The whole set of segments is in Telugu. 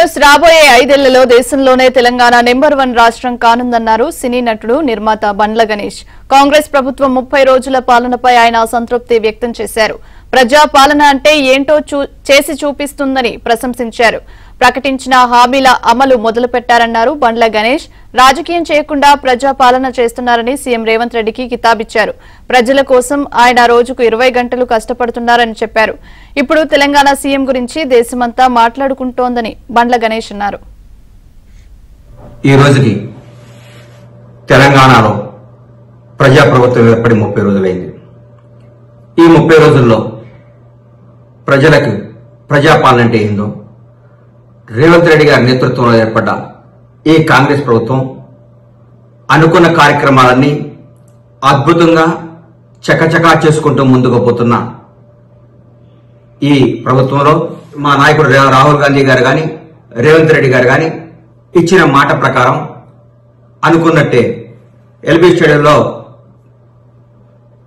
న్యూస్ రాబోయే 5 ఏళ్లలో దేశంలోనే తెలంగాణ నెంబర్ 1 రాష్ట్రం కానుందన్నారు సినీ నటుడు నిర్మాత బండ్ల గణేష్. కాంగ్రెస్ ప్రభుత్వం 30 రోజుల పాలనపై ఆయన అసంతృప్తి వ్యక్తం చేశారు. ప్రజా పాలన అంటే ఏంటో చేసి చూపిస్తుందని ప్రశంసించారు. ప్రకటించిన హామీల అమలు మొదలుపెట్టారన్నారు బండ్ల గణేష్. రాజకీయం చేయకుండా ప్రజా పాలన చేస్తున్నారని సీఎం రేవంత్ రెడ్డికి కితాబిచ్చారు. ప్రజల కోసం ఆయన రోజుకు 20 గంటలు కష్టపడుతున్నారని చెప్పారు. ఇప్పుడు తెలంగాణ సీఎం గురించి దేశమంతా మాట్లాడుకుంటోందని బండ్ల గణేష్ అన్నారు. ఈ రోజుకి తెలంగాణలో ప్రజాప్రభుత్వం ఏర్పడి 30 రోజులైంది. ఈ 30 రోజుల్లో ప్రజలకు ప్రజాపాలన అంటే ఏందో రేవంత్ రెడ్డి గారి నేతృత్వంలో ఏర్పడ్డ ఈ కాంగ్రెస్ ప్రభుత్వం అనుకున్న కార్యక్రమాలన్నీ అద్భుతంగా చకచకా చేసుకుంటూ ముందుకు పోతున్న ఈ ప్రభుత్వంలో మా నాయకుడు రాహుల్ గాంధీ గారు కానీ రేవంత్ రెడ్డి గారు కానీ ఇచ్చిన మాట ప్రకారం అనుకున్నట్టే ఎల్బీ స్టేడియంలో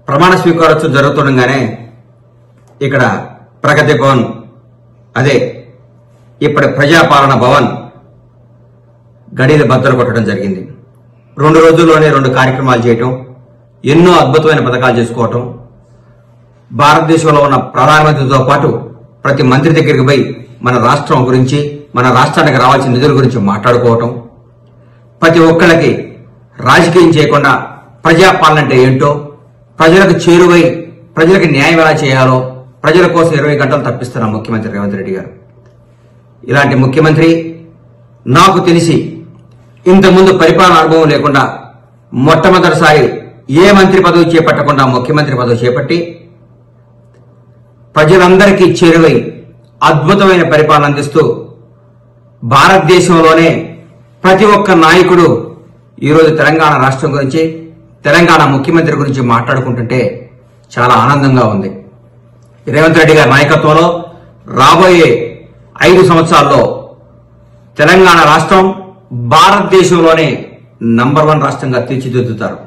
ప్రమాణ స్వీకారోత్సవం జరుగుతుండగానే ఇక్కడ ప్రగతి భవన్ అదే ఇప్పటి ప్రజాపాలన భవన్ గడియలు బద్దలు కొట్టడం జరిగింది. 2 రోజుల్లోనే 2 కార్యక్రమాలు చేయటం, ఎన్నో అద్భుతమైన పథకాలు చేసుకోవటం, భారతదేశంలో ఉన్న ప్రధానమంత్రితో పాటు ప్రతి మంత్రి దగ్గరికి పోయి మన రాష్ట్రం గురించి, మన రాష్ట్రానికి రావాల్సిన నిధుల గురించి మాట్లాడుకోవటం, ప్రతి ఒక్కళ్ళకి రాజకీయం చేయకుండా ప్రజాపాలన అంటే ఏంటో ప్రజలకు చేరువై ప్రజలకు న్యాయం ఎలా చేయాలో ప్రజల కోసం 20 గంటలు తప్పిస్తున్న ముఖ్యమంత్రి రేవంత్ రెడ్డి గారు. ఇలాంటి ముఖ్యమంత్రి నాకు తెలిసి ఇంతకుముందు పరిపాలన అనుభవం లేకుండా మొట్టమొదటిసారి ఏ మంత్రి పదవి చేపట్టకుండా ముఖ్యమంత్రి పదవి చేపట్టి ప్రజలందరికీ చేరువై అద్భుతమైన పరిపాలన అందిస్తూ భారతదేశంలోనే ప్రతి ఒక్క నాయకుడు ఈరోజు తెలంగాణ రాష్ట్రం గురించి, తెలంగాణ ముఖ్యమంత్రి గురించి మాట్లాడుకుంటుంటే చాలా ఆనందంగా ఉంది. రేవంత్ రెడ్డి గారి నాయకత్వంలో రాబోయే 5 సంవత్సరాల్లో తెలంగాణ రాష్ట్రం భారతదేశంలోనే నంబర్ 1 రాష్ట్రంగా తీర్చిదిద్దుతారు.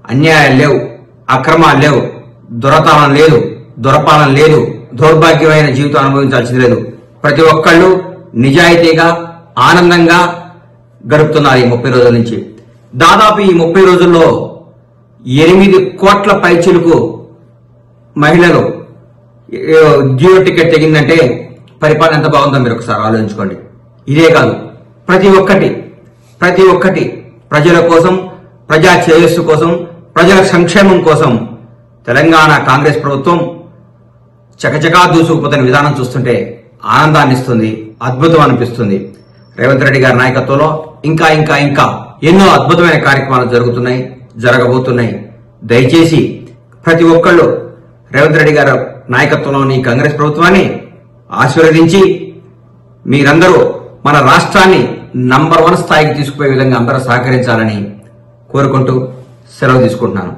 అన్యాయాలు లేవు, అక్రమాలు లేవు, దొరతనం లేదు, దొరపాలన లేదు, దౌర్భాగ్యమైన జీవితం అనుభవించాల్సింది లేదు. ప్రతి ఒక్కళ్ళు నిజాయితీగా ఆనందంగా గడుపుతున్నారు ఈ 30 రోజుల నుంచి. దాదాపు ఈ 30 రోజుల్లో 8 కోట్ల పైచిలకు మహిళలు జియో టికెట్ తెగిందంటే పరిపాలన ఎంత బాగుందో మీరు ఒకసారి ఆలోచించుకోండి. ఇదే కాదు, ప్రతి ఒక్కటి ప్రజల కోసం, ప్రజా శ్రేయస్సు కోసం, ప్రజల సంక్షేమం కోసం తెలంగాణ కాంగ్రెస్ ప్రభుత్వం చకచకా దూసుకుపోతున్న విధానం చూస్తుంటే ఆనందాన్ని ఇస్తుంది, అద్భుతం అనిపిస్తుంది. రేవంత్ రెడ్డి గారి నాయకత్వంలో ఇంకా ఇంకా ఇంకా ఎన్నో అద్భుతమైన కార్యక్రమాలు జరుగుతున్నాయి, జరగబోతున్నాయి. దయచేసి ప్రతి ఒక్కళ్ళు రేవంత్ రెడ్డి గారి నాయకత్వంలోని కాంగ్రెస్ ప్రభుత్వాన్ని ఆశీర్వదించి మీరందరూ మన రాష్ట్రాన్ని నంబర్ 1 స్థాయికి తీసుకుపోయే విధంగా అందరూ సహకరించాలని కోరుకుంటూ సెలవు తీసుకుంటున్నాను.